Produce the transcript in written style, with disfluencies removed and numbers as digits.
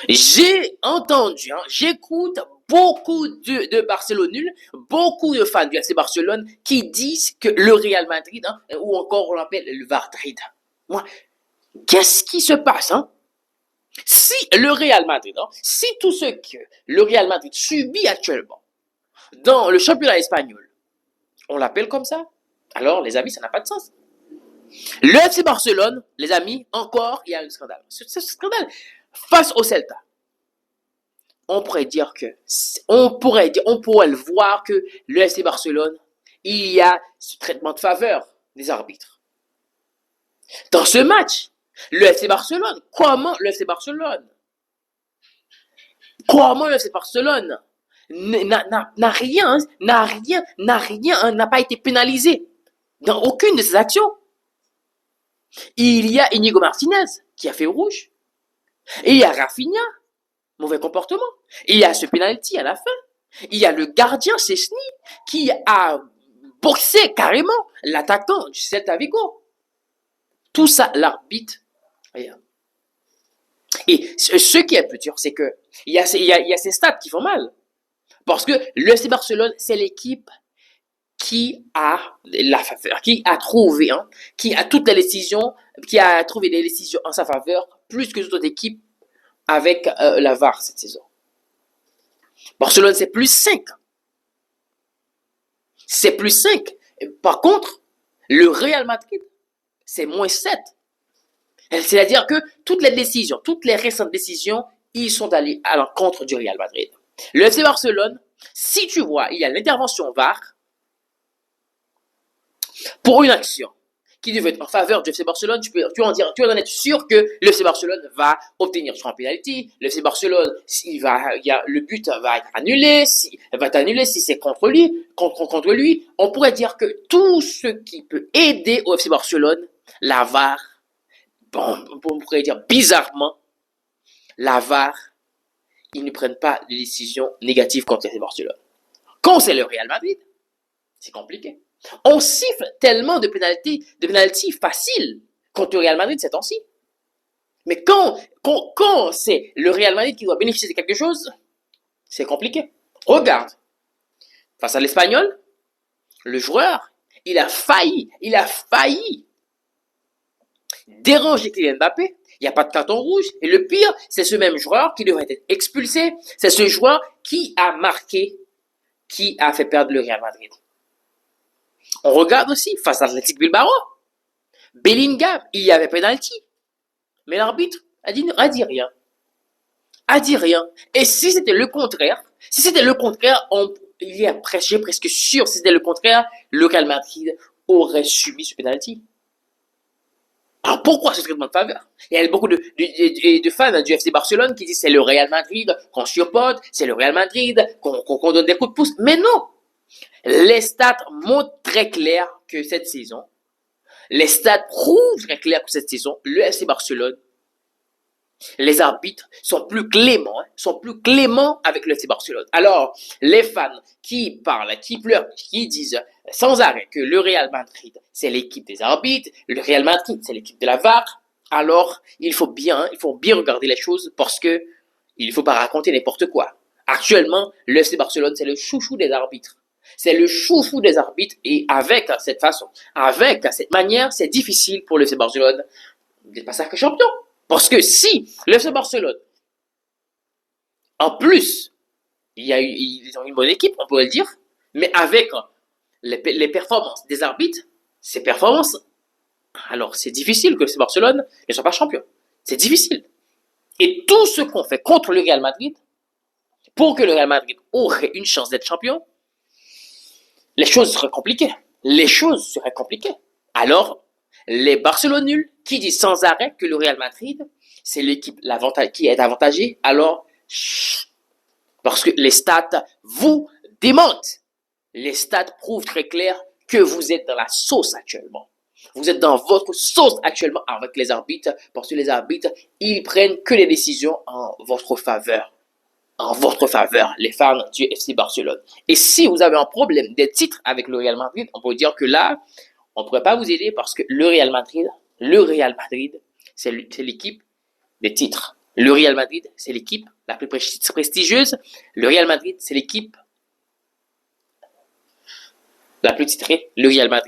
J'ai entendu, j'écoute beaucoup de Barcelone nul, beaucoup de fans du FC Barcelone qui disent que le Real Madrid, ou encore on l'appelle le Madrid. Moi, qu'est-ce qui se passe, Si le Real Madrid, si tout ce que le Real Madrid subit actuellement dans le championnat espagnol, on l'appelle comme ça, alors les amis, ça n'a pas de sens. Le FC Barcelone, les amis, encore, il y a un scandale. Ce scandale, face au Celta, on pourrait le voir que le FC Barcelone, il y a ce traitement de faveur des arbitres. Dans ce match, le FC Barcelone, comment le FC Barcelone n'a pas été pénalisé dans aucune de ses actions. Il y a Inigo Martinez qui a fait rouge. Il y a Rafinha, mauvais comportement. Il y a ce penalty à la fin. Il y a le gardien Szczesny qui a boxé carrément l'attaquant du Celta Vigo. Tout ça, l'arbitre. Et ce qui est plus dur, c'est que il y a ces stats qui font mal. Parce que le FC Barcelone, c'est l'équipe qui a la faveur, qui a trouvé toutes les décisions, qui a trouvé des décisions en sa faveur, plus que toute autre équipe avec la VAR cette saison. Barcelone, c'est plus 5. C'est plus 5. Par contre, le Real Madrid, c'est moins 7. C'est-à-dire que toutes les récentes décisions, ils sont allés à l'encontre du Real Madrid. Le FC Barcelone, si tu vois, il y a l'intervention VAR pour une action qui devait être en faveur du FC Barcelone, tu en être sûr que le FC Barcelone va obtenir son penalty. Le FC Barcelone, le but va être annulé, si c'est contre lui. On pourrait dire que tout ce qui peut aider au FC Barcelone, la VAR, on pourrait dire bizarrement, la VAR, ils ne prennent pas de décisions négatives contre le FC Barcelone. Quand c'est le Real Madrid, c'est compliqué. On siffle tellement de pénalty faciles contre le Real Madrid ces temps-ci. Mais quand c'est le Real Madrid qui doit bénéficier de quelque chose, c'est compliqué. Regarde, face à l'Espagnol, le joueur, il a failli déranger Kylian Mbappé. Il n'y a pas de carton rouge. Et le pire, c'est ce même joueur qui devrait être expulsé. C'est ce joueur qui a marqué, qui a fait perdre le Real Madrid. On regarde aussi, face à l'Athletic Bilbao, Bellingham, il y avait penalty. Mais l'arbitre a dit rien. Et si c'était le contraire, j'ai presque sûr, si c'était le contraire, le Real Madrid aurait subi ce penalty. Alors pourquoi ce traitement de faveur? Il y a beaucoup de fans du FC Barcelone qui disent c'est le Real Madrid qu'on surpote, c'est le Real Madrid qu'on donne des coups de pouce. Mais non! Les stats montrent très clair que cette saison, le FC Barcelone, les arbitres sont plus cléments avec le FC Barcelone. Alors, les fans qui parlent, qui pleurent, qui disent sans arrêt que le Real Madrid, c'est l'équipe des arbitres, le Real Madrid, c'est l'équipe de la VAR, alors il faut bien regarder les choses parce que il faut pas raconter n'importe quoi. Actuellement, le FC Barcelone, c'est le chouchou des arbitres. Et avec cette manière, c'est difficile pour le FC Barcelone d'être pas sacré champion. Parce que si le FC Barcelone, en plus, ils ont une bonne équipe, on pourrait le dire, mais avec les performances des arbitres, ces performances, alors c'est difficile que le FC Barcelone ne soit pas champion. C'est difficile. Et tout ce qu'on fait contre le Real Madrid, pour que le Real Madrid aurait une chance d'être champion, les choses seraient compliquées. Alors, les Barcelone nuls qui disent sans arrêt que le Real Madrid, c'est l'équipe qui est avantagée, alors, parce que les stats vous démentent. Les stats prouvent très clair que vous êtes dans la sauce actuellement. Vous êtes dans votre sauce actuellement avec les arbitres, parce que les arbitres, ils prennent que les décisions en votre faveur, les fans du FC Barcelone. Et si vous avez un problème des titres avec le Real Madrid, on peut dire que là, on ne pourrait pas vous aider parce que le Real Madrid, c'est l'équipe des titres. Le Real Madrid, c'est l'équipe la plus prestigieuse. Le Real Madrid, c'est l'équipe la plus titrée. Le Real Madrid.